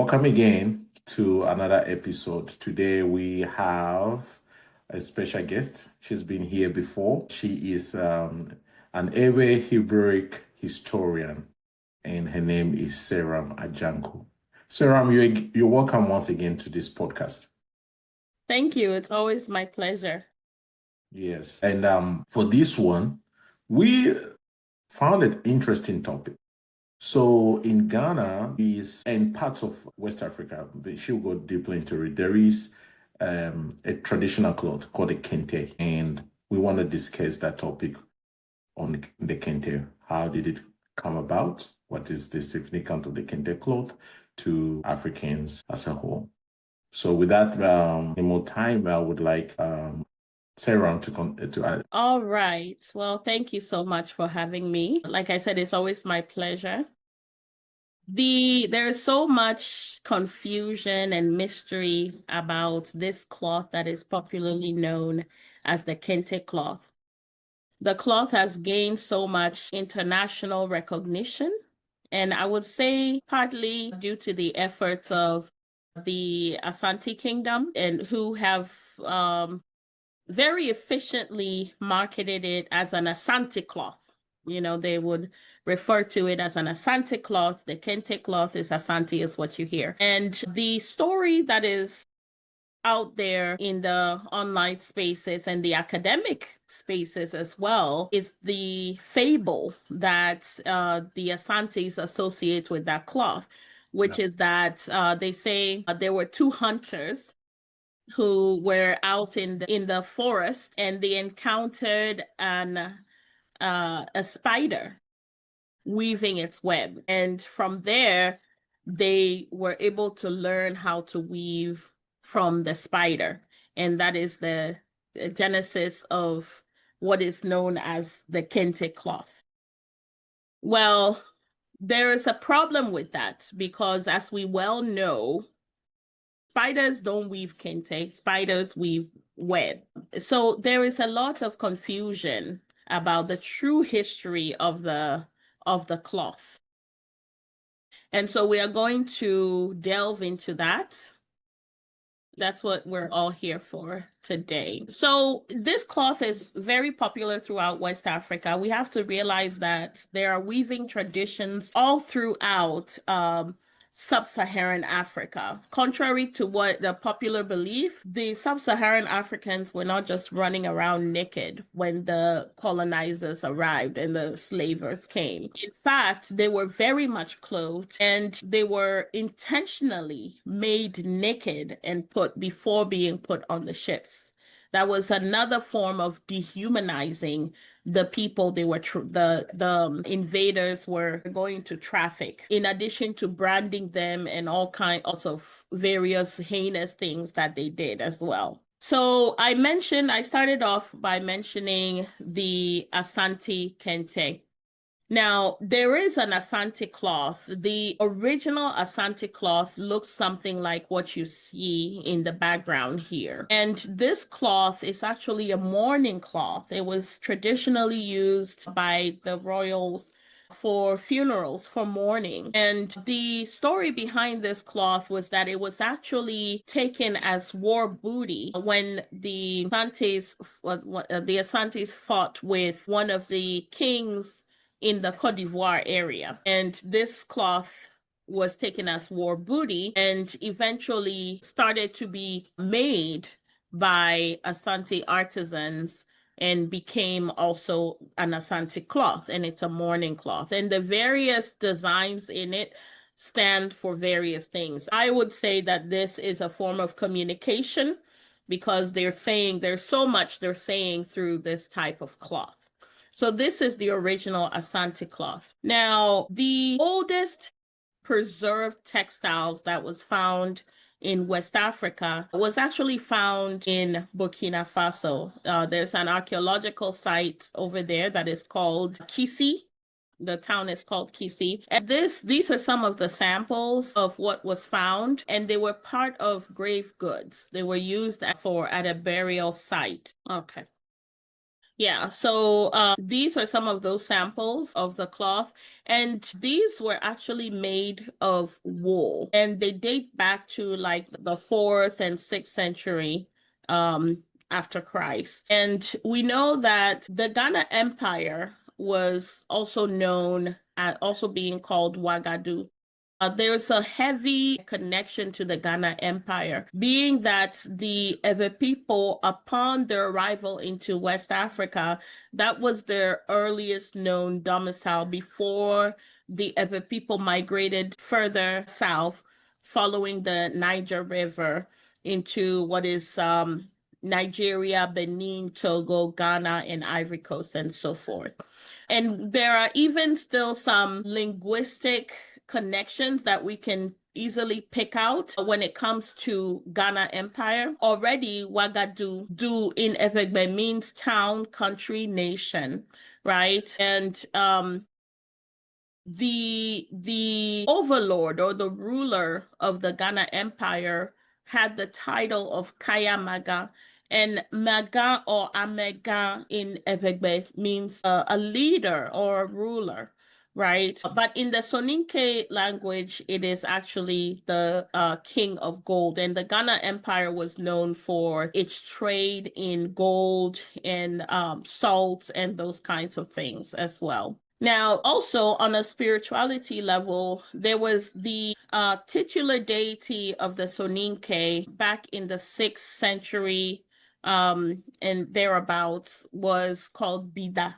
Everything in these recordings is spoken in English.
Welcome again to another episode. Today we have a special guest. She's been here before. She is an Ewe Hebrew historian, and her name is Seram Ajanku. Seram, you're welcome once again to this podcast. Thank you. It's always my pleasure. Yes, and for this one, we found an interesting topic. So in Ghana and parts of West Africa, but she'll go deeply into it. There is a traditional cloth called a Kente, and we want to discuss that topic on the Kente. How did it come about? What is the significance of the Kente cloth to Africans as a whole? So with that, in more time, I would like Sarah to add. All right. Well, thank you so much for having me. Like I said, it's always my pleasure. There's so much confusion and mystery about this cloth that is popularly known as the Kente cloth. The cloth has gained so much international recognition, and I would say partly due to the efforts of the Asante Kingdom and who have very efficiently marketed it as an Asante cloth. You know, they would refer to it as an Asante cloth. The Kente cloth is Asante is what you hear. And the story that is out there in the online spaces and the academic spaces as well is the fable that the Asantes associate with that cloth, which is that they say there were two hunters who were out in the forest, and they encountered a spider weaving its web. And from there, they were able to learn how to weave from the spider. And that is the genesis of what is known as the Kente cloth. Well, there is a problem with that because, as we well know, spiders don't weave kente, spiders weave web. So there is a lot of confusion about the true history of the cloth. And so we are going to delve into that. That's what we're all here for today. So this cloth is very popular throughout West Africa. We have to realize that there are weaving traditions all throughout Sub-Saharan Africa. Contrary to what the popular belief, the Sub-Saharan Africans were not just running around naked when the colonizers arrived and the slavers came. In fact, they were very much clothed, and they were intentionally made naked and put before being put on the ships. That was another form of dehumanizing the people they were the invaders were going to traffic, in addition to branding them and all kinds of various heinous things that they did as well. So I started off by mentioning the Asante Kente. Now, there is an Asante cloth. The original Asante cloth looks something like what you see in the background here. And this cloth is actually a mourning cloth. It was traditionally used by the royals for funerals, for mourning. And the story behind this cloth was that it was actually taken as war booty when the Asantes fought with one of the kings in the Côte d'Ivoire area. And this cloth was taken as war booty and eventually started to be made by Asante artisans and became also an Asante cloth, and it's a mourning cloth. And the various designs in it stand for various things. I would say that this is a form of communication because there's so much they're saying through this type of cloth. So this is the original Asante cloth. Now, the oldest preserved textiles that was found in West Africa was actually found in Burkina Faso. There's an archaeological site over there that is called Kisi. The town is called Kisi. And these are some of the samples of what was found, and they were part of grave goods. They were used at a burial site. Okay. Yeah, so these are some of those samples of the cloth, and these were actually made of wool, and they date back to like the 4th and 6th century after Christ. And we know that the Ghana Empire was also known as also being called Wagadu. There's a heavy connection to the Ghana Empire, being that the Ewe people, upon their arrival into West Africa, that was their earliest known domicile before the Ewe people migrated further south, following the Niger River into what is Nigeria, Benin, Togo, Ghana, and Ivory Coast, and so forth. And there are even still some linguistic connections that we can easily pick out when it comes to Ghana Empire. Already, Wagadu do in Efegbe means town, country, nation, right? And the overlord or the ruler of the Ghana Empire had the title of Kaya Maga. And Maga or Amega in Efegbe means a leader or a ruler, right? But in the Soninke language, it is actually the king of gold. And the Ghana Empire was known for its trade in gold and salt and those kinds of things as well. Now, also on a spirituality level, there was the titular deity of the Soninke back in the 6th century and thereabouts was called Bida.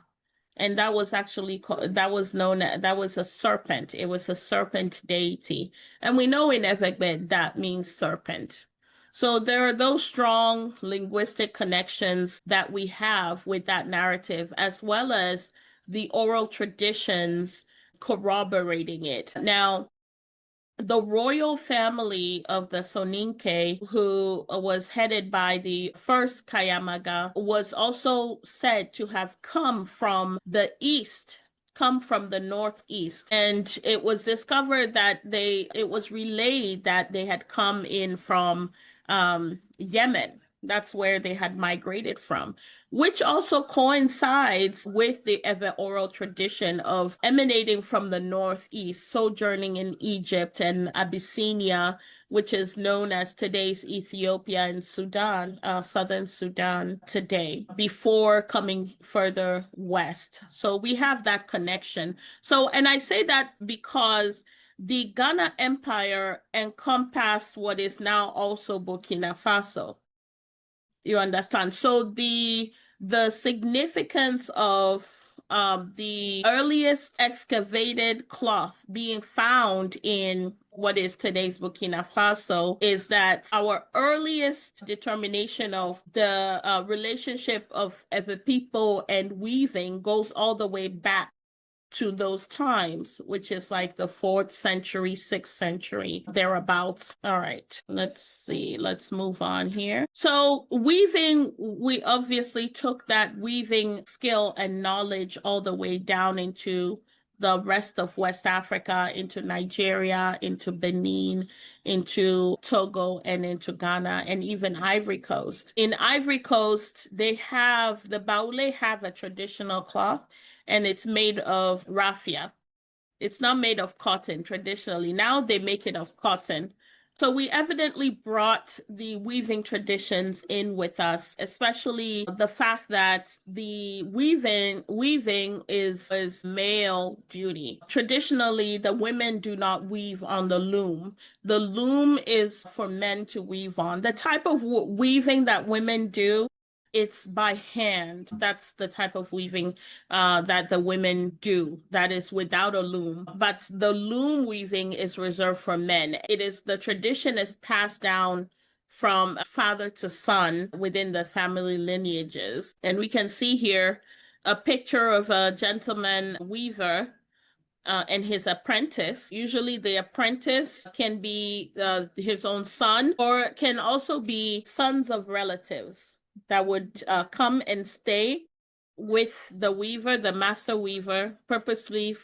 And that was actually that was known as, that was a serpent. It was a serpent deity. And we know in Efegbe that means serpent. So there are those strong linguistic connections that we have with that narrative, as well as the oral traditions corroborating it. Now, the royal family of the Soninke, who was headed by the first Kayamaga, was also said to have come from the east, come from the northeast. And it was discovered that it was relayed that they had come in from Yemen. That's where they had migrated from, which also coincides with the Ewe oral tradition of emanating from the northeast, sojourning in Egypt and Abyssinia, which is known as today's Ethiopia and Sudan, southern Sudan today, before coming further west. So we have that connection. So, and I say that because the Ghana Empire encompassed what is now also Burkina Faso. You understand? So the significance of the earliest excavated cloth being found in what is today's Burkina Faso is that our earliest determination of the relationship of the people and weaving goes all the way back to those times, which is like the 4th century, 6th century, thereabouts. All right, let's see. Let's move on here. So weaving, we obviously took that weaving skill and knowledge all the way down into the rest of West Africa, into Nigeria, into Benin, into Togo, and into Ghana, and even Ivory Coast. In Ivory Coast, the Baule have a traditional cloth, and it's made of raffia. It's not made of cotton traditionally. Now they make it of cotton. So we evidently brought the weaving traditions in with us, especially the fact that the weaving is male duty. Traditionally, the women do not weave on the loom. The loom is for men to weave on. The type of weaving that women do, it's by hand. That's the type of weaving that the women do, that is without a loom. But the loom weaving is reserved for men. The tradition is passed down from father to son within the family lineages. And we can see here a picture of a gentleman weaver and his apprentice. Usually the apprentice can be his own son, or can also be sons of relatives that would come and stay with the weaver, the master weaver, purposely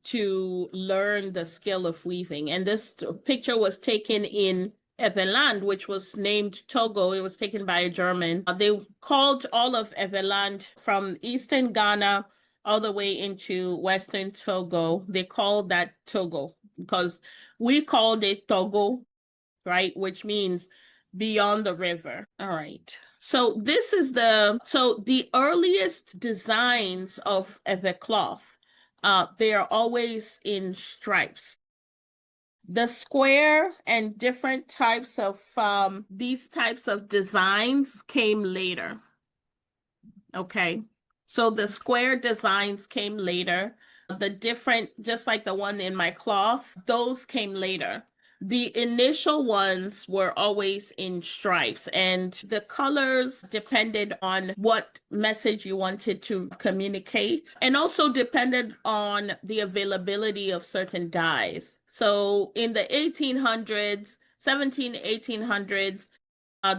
to learn the skill of weaving. And this picture was taken in Everland, which was named Togo. It was taken by a German. They called all of Everland from eastern Ghana all the way into western Togo. They called that Togo because we called it Togo, right? Which means beyond the river. All right. So this is the earliest designs of Ewe cloth. They are always in stripes. The square and different types of these types of designs came later. Okay. So the square designs came later. The different, just like the one in my cloth, those came later. The initial ones were always in stripes, and the colors depended on what message you wanted to communicate, and also depended on the availability of certain dyes. So in the 1800s, 1800s,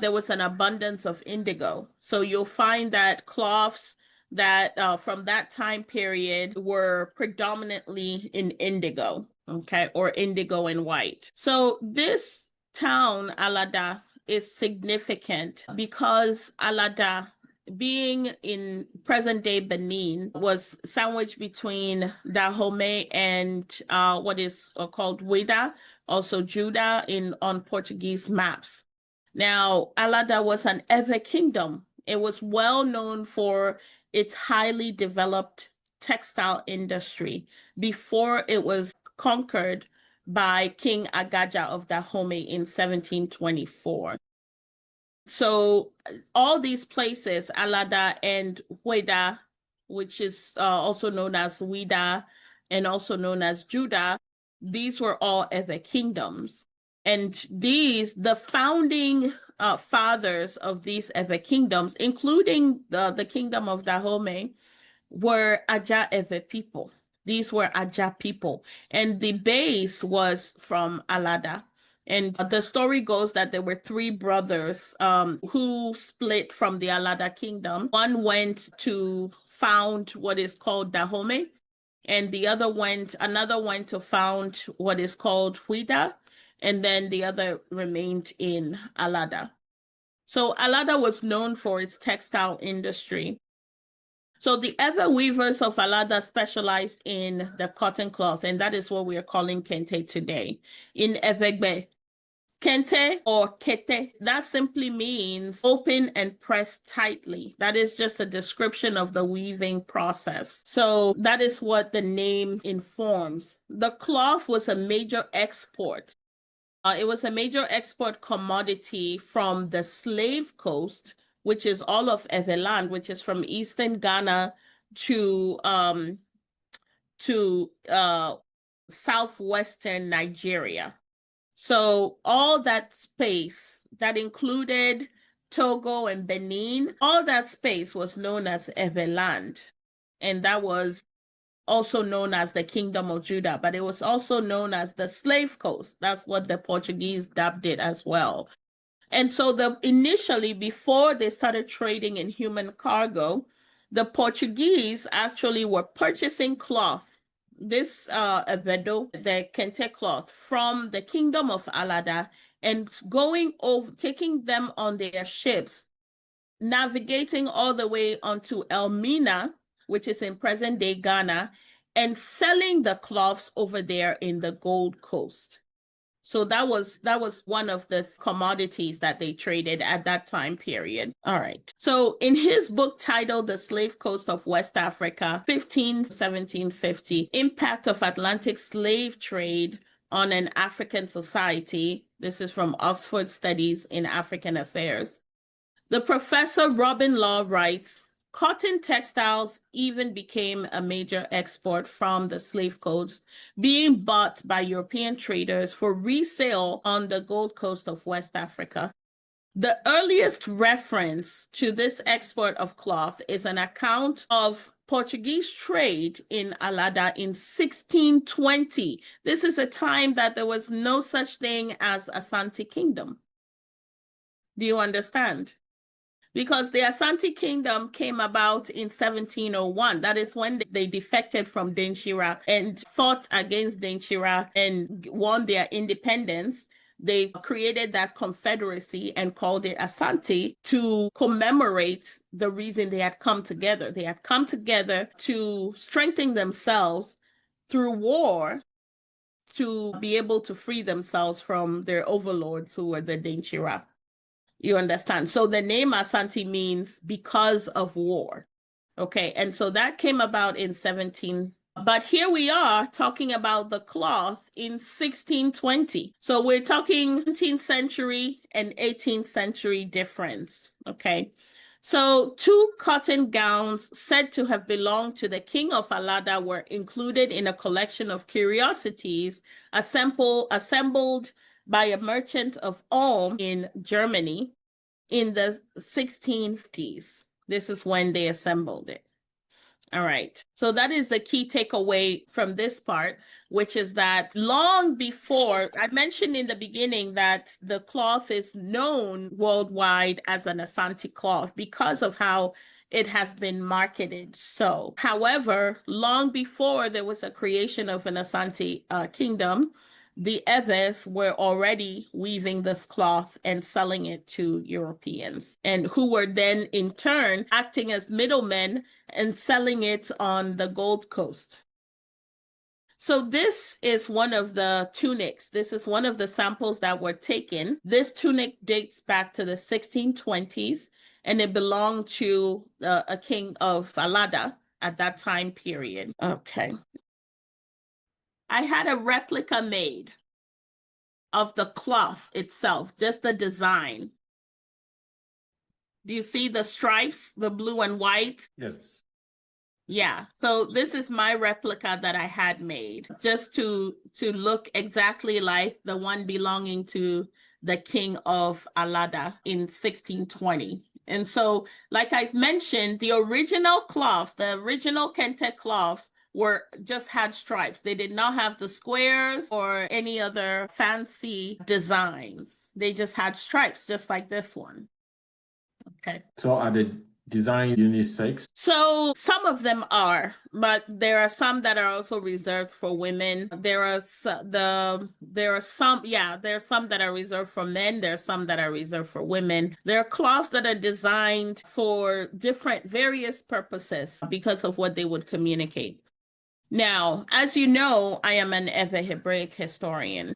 there was an abundance of indigo. So you'll find that cloths that from that time period were predominantly in indigo, okay, or indigo and white. So this town, Alada, is significant because Alada, being in present-day Benin, was sandwiched between Dahomey and what is called Ouida, also Judah on Portuguese maps. Now, Alada was an Ewe kingdom. It was well known for its highly developed textile industry before it was conquered by King Agaja of Dahomey in 1724. So all these places, Alada and Ouida, which is also known as Ouida and also known as Judah, these were all Ewe kingdoms. And the founding fathers of these Ewe kingdoms, including the kingdom of Dahomey, were Aja Ewe people. These were Aja people. And the base was from Alada. And the story goes that there were three brothers who split from the Alada kingdom. One went to found what is called Dahomey, and another went to found what is called Ouida, and then the other remained in Alada. So Alada was known for its textile industry. So the Ewe weavers of Alada specialized in the cotton cloth, and that is what we are calling Kente today. In Evegbe, Kente or Kete, that simply means open and press tightly. That is just a description of the weaving process. So that is what the name informs. The cloth was a major export. It was a major export commodity from the Slave Coast, which is all of Everland, which is from eastern Ghana to southwestern Nigeria. So all that space that included Togo and Benin, all that space was known as Everland. And that was also known as the Kingdom of Judah, but it was also known as the Slave Coast. That's what the Portuguese dubbed it as well. And so initially, before they started trading in human cargo, the Portuguese actually were purchasing cloth, this Avedo, the Kente cloth, from the Kingdom of Alada, and going over, taking them on their ships, navigating all the way onto Elmina, which is in present-day Ghana, and selling the cloths over there in the Gold Coast. So that was one of the commodities that they traded at that time period. All right. So in his book titled The Slave Coast of West Africa, 1750, Impact of Atlantic Slave Trade on an African Society. This is from Oxford Studies in African Affairs. The professor Robin Law writes, cotton textiles even became a major export from the slave coast, being bought by European traders for resale on the Gold Coast of West Africa. The earliest reference to this export of cloth is an account of Portuguese trade in Alada in 1620. This is a time that there was no such thing as Asante Kingdom. Do you understand? Because the Asante Kingdom came about in 1701. That is when they defected from Denchira and fought against Denchira and won their independence. they created that confederacy and called it Asante to commemorate the reason they had come together. They had come together to strengthen themselves through war to be able to free themselves from their overlords who were the Dinchira. You understand? So the name Asante means because of war. Okay, and so that came about in 17. But here we are talking about the cloth in 1620. So we're talking 17th century and 18th century difference. Okay. So 2 cotton gowns said to have belonged to the king of Alada were included in a collection of curiosities assembled by a merchant of Ulm in Germany in the 1650s. This is when they assembled it. All right. So that is the key takeaway from this part, which is that long before, I mentioned in the beginning that the cloth is known worldwide as an Asante cloth because of how it has been marketed. So, however, long before there was a creation of an Asante kingdom, the Eves were already weaving this cloth and selling it to Europeans, and who were then in turn acting as middlemen and selling it on the Gold Coast. So this is one of the tunics. This is one of the samples that were taken. This tunic dates back to the 1620s, and it belonged to a king of Alada at that time period. Okay. I had a replica made of the cloth itself, just the design. Do you see the stripes, the blue and white? Yes. Yeah, so this is my replica that I had made just to look exactly like the one belonging to the king of Alada in 1620. And so, like I mentioned, the original cloths, the original Kente cloths just had stripes. They did not have the squares or any other fancy designs. They just had stripes, just like this one. Okay. So are the design unisex? So some of them are, but there are some that are also reserved for women. There are some that are reserved for men. There are some that are reserved for women. There are cloths that are designed for various purposes because of what they would communicate. Now, as you know, I am an Ewe-Hebraic historian.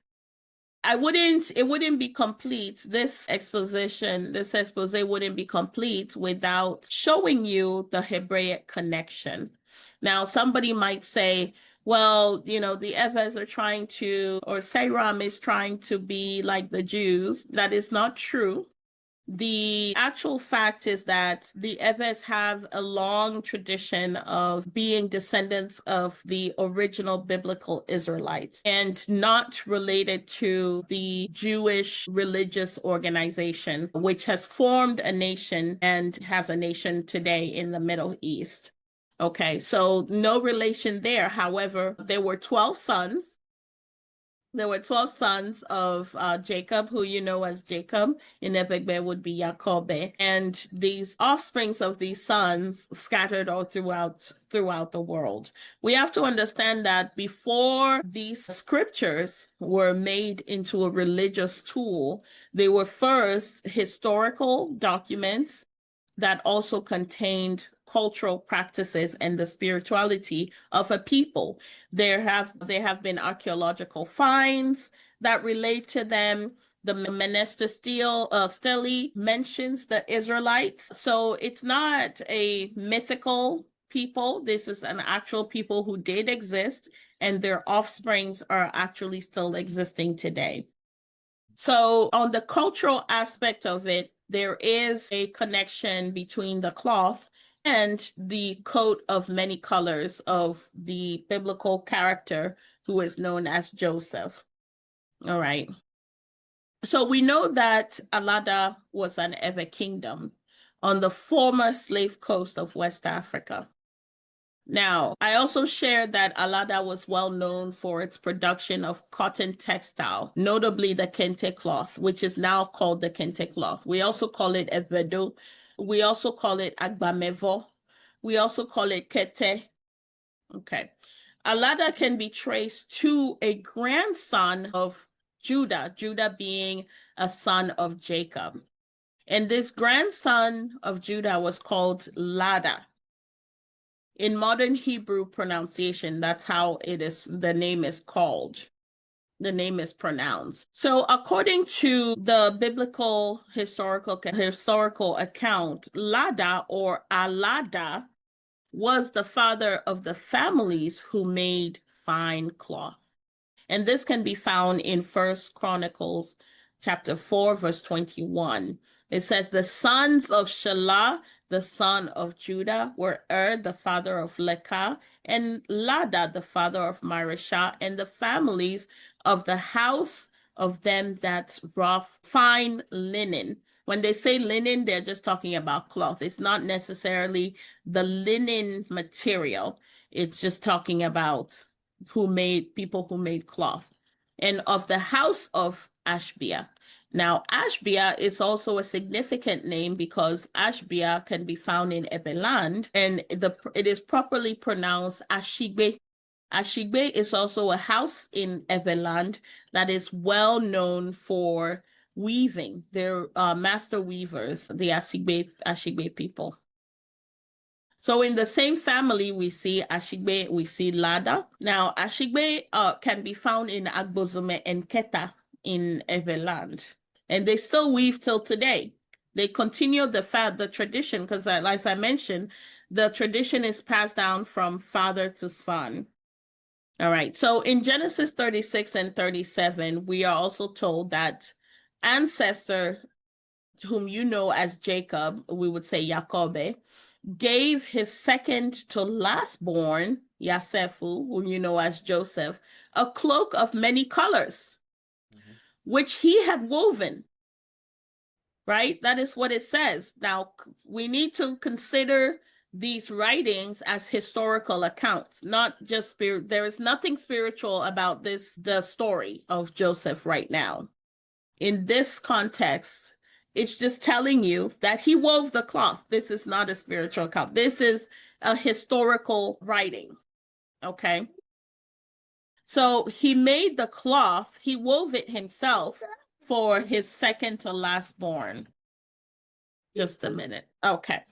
It wouldn't be complete. This expose wouldn't be complete without showing you the Hebraic connection. Now, somebody might say, well, the Ewes are trying to, or Seiram is trying to be like the Jews. That is not true. The actual fact is that the Ewes have a long tradition of being descendants of the original biblical Israelites and not related to the Jewish religious organization, which has formed a nation and has a nation today in the Middle East. Okay, so no relation there. However, there were 12 sons. There were 12 sons of Jacob, who you know as Jacob. In Ebegbe would be Jacob. And these offsprings of these sons scattered all throughout the world. We have to understand that before these scriptures were made into a religious tool, they were first historical documents that also contained cultural practices and the spirituality of a people. There have been archaeological finds that relate to them. The Menester stele mentions the Israelites. So it's not a mythical people. This is an actual people who did exist, and their offsprings are actually still existing today. So on the cultural aspect of it, there is a connection between the cloth and the coat of many colors of the biblical character who is known as Joseph. All right. So we know that Alada was an Ewe kingdom on the former slave coast of West Africa. Now, I also shared that Alada was well known for its production of cotton textile, notably the Kente cloth, which is now called the Kente cloth. We also call it Evedo. We also call it Agbamevo. We also call it Kete. Okay. Alada can be traced to a grandson of Judah being a son of Jacob. And this grandson of Judah was called Lada. In modern Hebrew pronunciation, that's how the name is called. The name is pronounced. So according to the biblical historical account, Lada or Alada was the father of the families who made fine cloth. And this can be found in 1 Chronicles chapter 4, verse 21. It says, the sons of Shelah, the son of Judah, were the father of Lekah, and Lada, the father of Marishah, and the families of the house of them that wrought fine linen. When they say linen, they're just talking about cloth. It's not necessarily the linen material. It's just talking about people who made cloth, and of the house of Ashbia. Now, Ashbia is also a significant name because Ashbia can be found in Ebeland, and it is properly pronounced Ashigbe. Ashigbe is also a house in Ebeland that is well known for weaving. They're master weavers, the Ashigbe people. So in the same family, we see Ashigbe, we see Lada. Now, Ashigbe can be found in Agbozume and Keta in Eveland. And they still weave till today. They continue the tradition because, as I mentioned, the tradition is passed down from father to son. All right. So in Genesis 36 and 37, we are also told that ancestor, whom you know as Jacob, we would say Jacobe, gave his second to last born, Yasefu, whom you know as Joseph, a cloak of many colors, which he had woven. Right? That is what it says. Now, we need to consider these writings as historical accounts, not just spirit. There is nothing spiritual about the story of Joseph right now. In this context, it's just telling you that he wove the cloth. This is not a spiritual account. This is a historical writing. Okay. So he made the cloth, he wove it himself for his second to last born. Just a minute. Okay.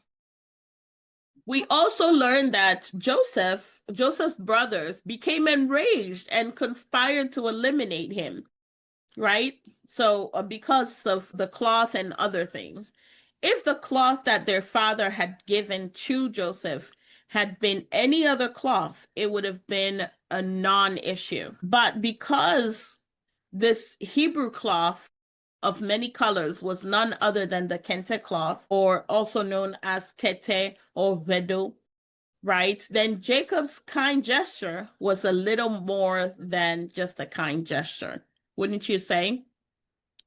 We also learned that Joseph's brothers became enraged and conspired to eliminate him, right? So because of the cloth and other things. If the cloth that their father had given to Joseph had been any other cloth, it would have been a non-issue. But because this Hebrew cloth of many colors was none other than the Kente cloth, or also known as Kete or Vedo, right? Then Jacob's kind gesture was a little more than just a kind gesture. Wouldn't you say?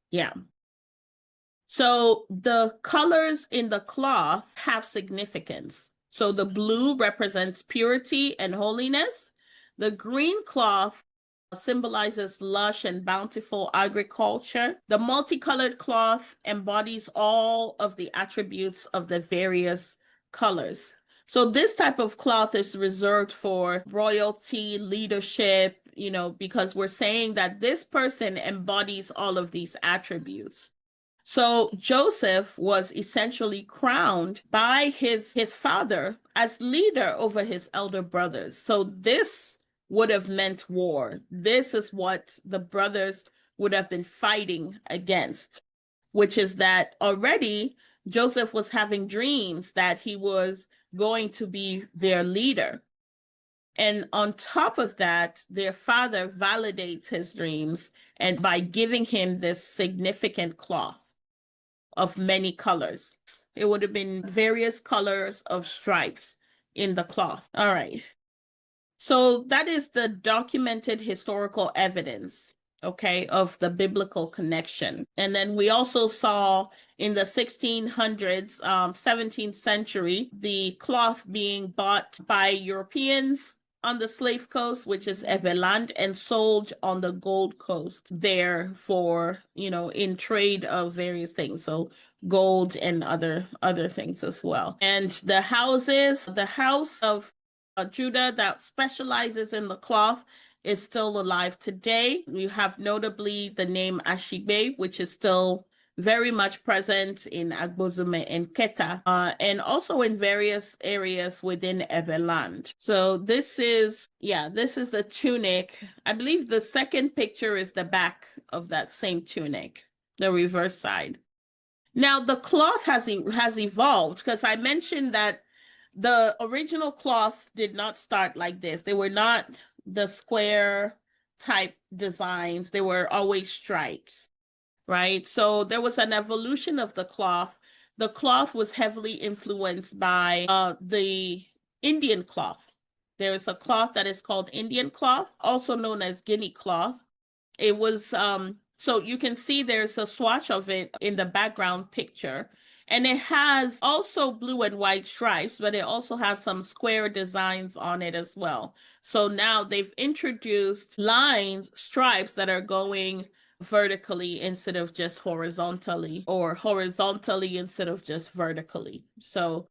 Yeah. So the colors in the cloth have significance. So the blue represents purity and holiness. The green cloth symbolizes lush and bountiful agriculture. The multicolored cloth embodies all of the attributes of the various colors. So this type of cloth is reserved for royalty, leadership, because we're saying that this person embodies all of these attributes. So Joseph was essentially crowned by his father as leader over his elder brothers. So this would have meant war. This is what the brothers would have been fighting against, which is that already Joseph was having dreams that he was going to be their leader. And on top of that, their father validates his dreams and by giving him this significant cloth of many colors. It would have been various colors of stripes in the cloth. All right. So that is the documented historical evidence, okay, of the biblical connection. And then we also saw in the 1600s, 17th century, the cloth being bought by Europeans on the slave coast, which is Eveland, and sold on the Gold Coast there for, in trade of various things. So gold and other things as well. And the house of Judah that specializes in the cloth is still alive today. We have notably the name Ashigbe, which is still very much present in Agbozume and Keta, and also in various areas within Ebeland. So this is the tunic. I believe the second picture is the back of that same tunic, the reverse side. Now the cloth has evolved, because I mentioned that the original cloth did not start like this. They were not the square type designs. They were always stripes, right? So there was an evolution of the cloth. The cloth was heavily influenced by the Indian cloth. There is a cloth that is called Indian cloth, also known as Guinea cloth. It was so you can see there's a swatch of it in the background picture. And it has also blue and white stripes, but it also has some square designs on it as well. So now they've introduced lines, stripes that are going vertically instead of just horizontally, or horizontally instead of just vertically. So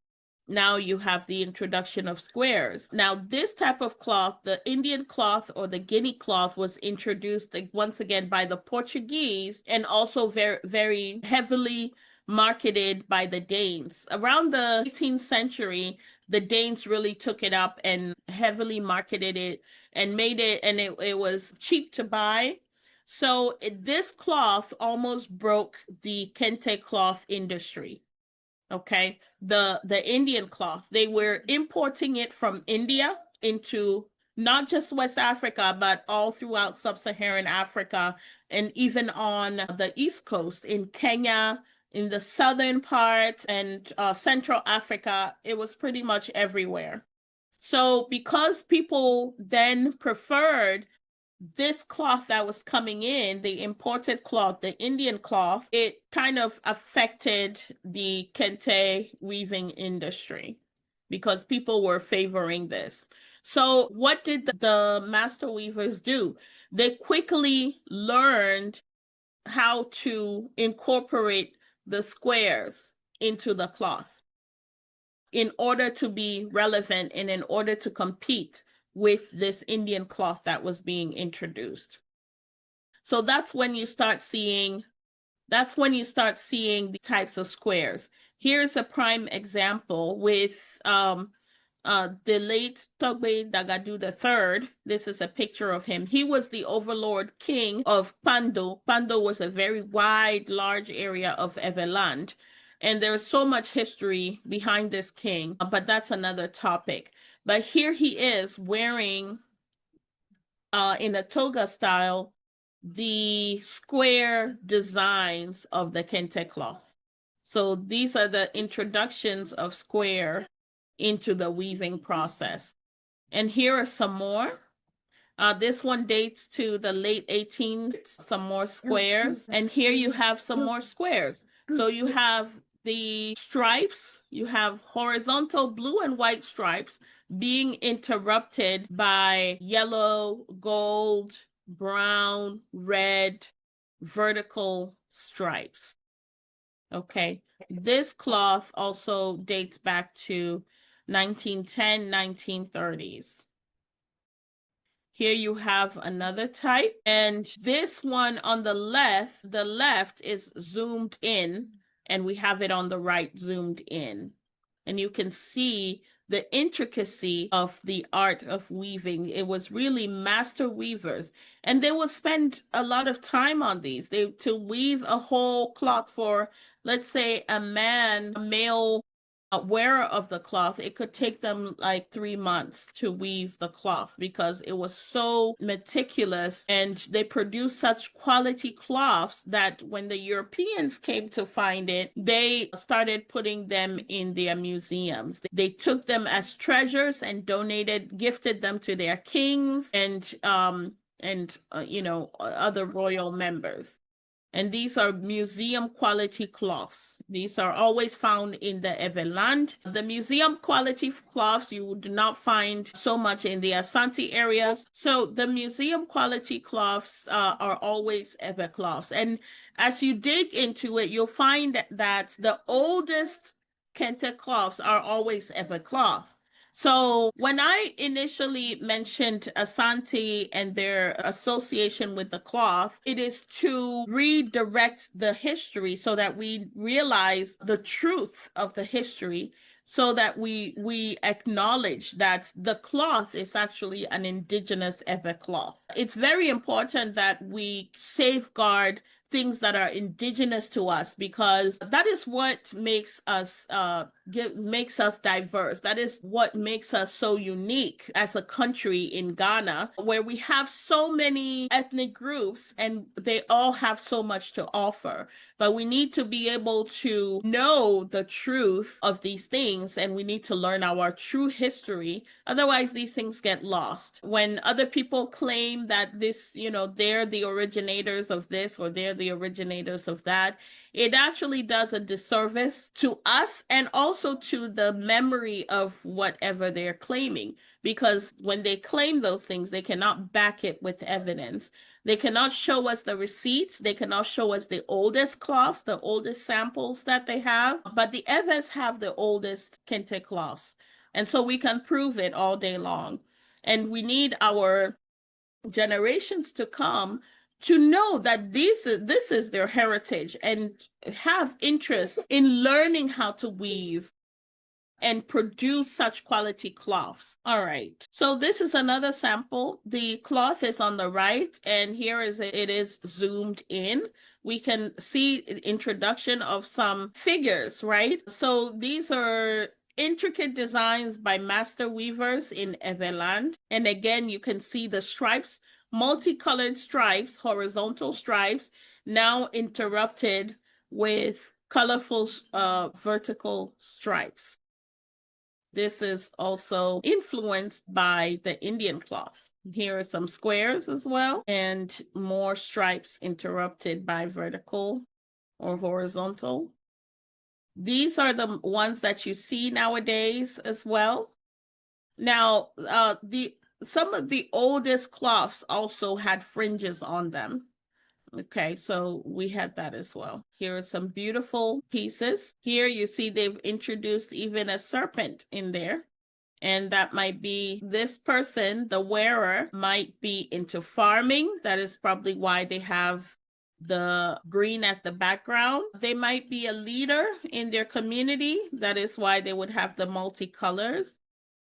now you have the introduction of squares. Now, this type of cloth, the Indian cloth or the Guinea cloth, was introduced once again by the Portuguese, and also very, very heavily marketed by the Danes. Around the 18th century, the Danes really took it up and heavily marketed it and made it, and it was cheap to buy. So this cloth almost broke the Kente cloth industry. Okay, the Indian cloth, they were importing it from India into not just West Africa, but all throughout sub-Saharan Africa, and even on the East Coast in Kenya, in the southern part, and Central Africa. It was pretty much everywhere. So because people then preferred this cloth that was coming in, the imported cloth, the Indian cloth, it kind of affected the Kente weaving industry because people were favoring this. So what did the master weavers do? They quickly learned how to incorporate the squares into the cloth in order to be relevant and in order to compete with this Indian cloth that was being introduced. So that's when you start seeing the types of squares. Here's a prime example with the late Togbe Dagadu III. This is a picture of him. He was the overlord king of Pando. Pando was a very wide, large area of Eveland. And there's so much history behind this king, but that's another topic. But here he is wearing, in a toga style, the square designs of the Kente cloth. So these are the introductions of square into the weaving process. And here are some more. This one dates to the late 18th, some more squares. And here you have some more squares. So you have the stripes, you have horizontal blue and white stripes being interrupted by yellow, gold, brown, red, vertical stripes. Okay, this cloth also dates back to 1910, 1930s. Here you have another type, and this one on the left is zoomed in, and we have it on the right zoomed in. And you can see the intricacy of the art of weaving. It was really master weavers, and they would spend a lot of time on these. To weave a whole cloth for, let's say, a male wearer of the cloth, it could take them like 3 months to weave the cloth because it was so meticulous, and they produced such quality cloths that when the Europeans came to find it, they started putting them in their museums. They took them as treasures and gifted them to their kings and other royal members. And these are museum quality cloths. These are always found in the Eveland. The museum quality cloths you do not find so much in the Asante areas. So the museum quality cloths are always Ewe cloths. And as you dig into it, you'll find that the oldest Kente cloths are always Ewe cloth. So when I initially mentioned Asante and their association with the cloth, it is to redirect the history so that we realize the truth of the history, so that we acknowledge that the cloth is actually an indigenous ever cloth. It's very important that we safeguard things that are indigenous to us, because that is what makes us makes us diverse. That is what makes us so unique as a country in Ghana, where we have so many ethnic groups and they all have so much to offer. But we need to be able to know the truth of these things, and we need to learn our true history. Otherwise, these things get lost. When other people claim that this, they're the originators of this or they're the originators of that, it actually does a disservice to us and also to the memory of whatever they're claiming. Because when they claim those things, they cannot back it with evidence. They cannot show us the receipts. They cannot show us the oldest cloths, the oldest samples that they have. But the Evers have the oldest Kente cloths. And so we can prove it all day long. And we need our generations to come to know that this is their heritage, and have interest in learning how to weave and produce such quality cloths. All right. So this is another sample. The cloth is on the right, and here it is zoomed in. We can see the introduction of some figures, right? So these are intricate designs by master weavers in Everland. And again, you can see the stripes, multicolored stripes, horizontal stripes, now interrupted with colorful vertical stripes. This is also influenced by the Indian cloth. Here are some squares as well, and more stripes interrupted by vertical or horizontal. These are the ones that you see nowadays as well. Now, some of the oldest cloths also had fringes on them. Okay, so we had that as well. Here are some beautiful pieces. Here you see they've introduced even a serpent in there. And that might be this person, the wearer, might be into farming. That is probably why they have the green as the background. They might be a leader in their community. That is why they would have the multicolors.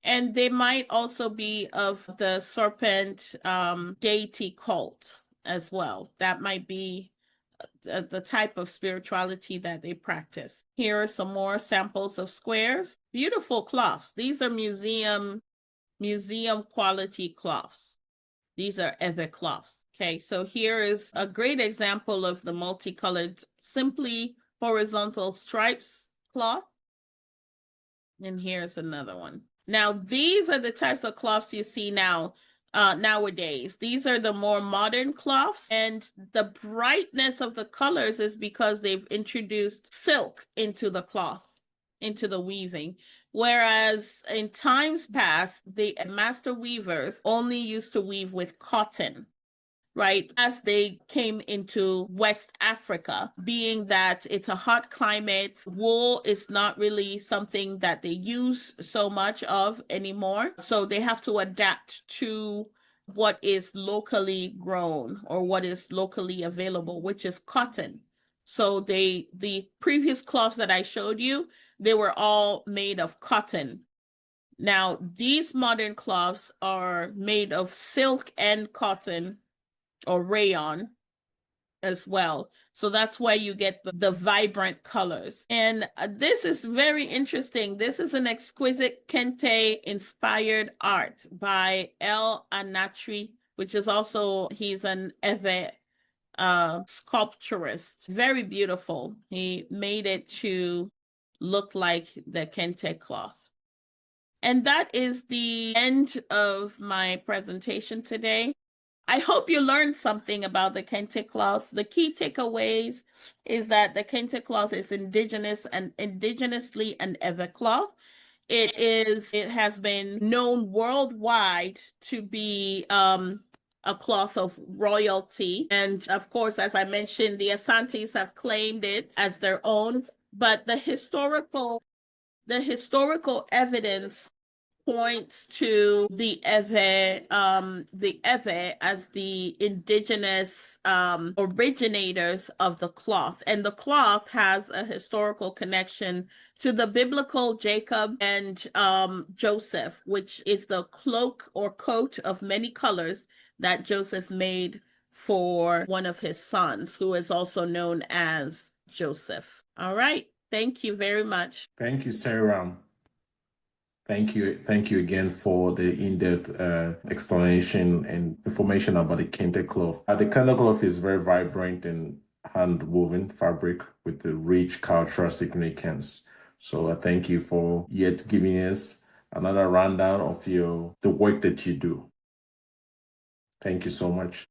And they might also be of the serpent deity cult as well. That might be the type of spirituality that they practice. Here are some more samples of squares. Beautiful cloths. These are museum quality cloths. These are Ewe cloths. Okay, so here is a great example of the multicolored, simply horizontal stripes cloth. And here's another one. Now, these are the types of cloths you see nowadays. These are the more modern cloths, and the brightness of the colors is because they've introduced silk into the cloth, into the weaving. Whereas in times past, the master weavers only used to weave with cotton, right? As they came into West Africa, being that it's a hot climate, wool is not really something that they use so much of anymore. So they have to adapt to what is locally grown or what is locally available, which is cotton. So the previous cloths that I showed you, they were all made of cotton. Now, these modern cloths are made of silk and cotton or rayon as well. So that's why you get the vibrant colors. And this is very interesting. This is an exquisite Kente inspired art by El Anatri, which is also, he's an Ewe sculpturist. Very beautiful. He made it to look like the Kente cloth. And that is the end of my presentation today. I hope you learned something about the Kente cloth. The key takeaways is that the Kente cloth is indigenous and indigenously an Ewe cloth. It has been known worldwide to be a cloth of royalty. And of course, as I mentioned, the Asantes have claimed it as their own, but the historical evidence points to the Ewe as the indigenous originators of the cloth. And the cloth has a historical connection to the biblical Jacob and Joseph, which is the cloak or coat of many colors that Joseph made for one of his sons, who is also known as Joseph. All right. Thank you very much. Thank you, Sarah. Thank you again for the in-depth explanation and information about the Kente cloth. The Kente cloth is very vibrant and hand-woven fabric with the rich cultural significance. So I thank you for yet giving us another rundown of the work that you do. Thank you so much.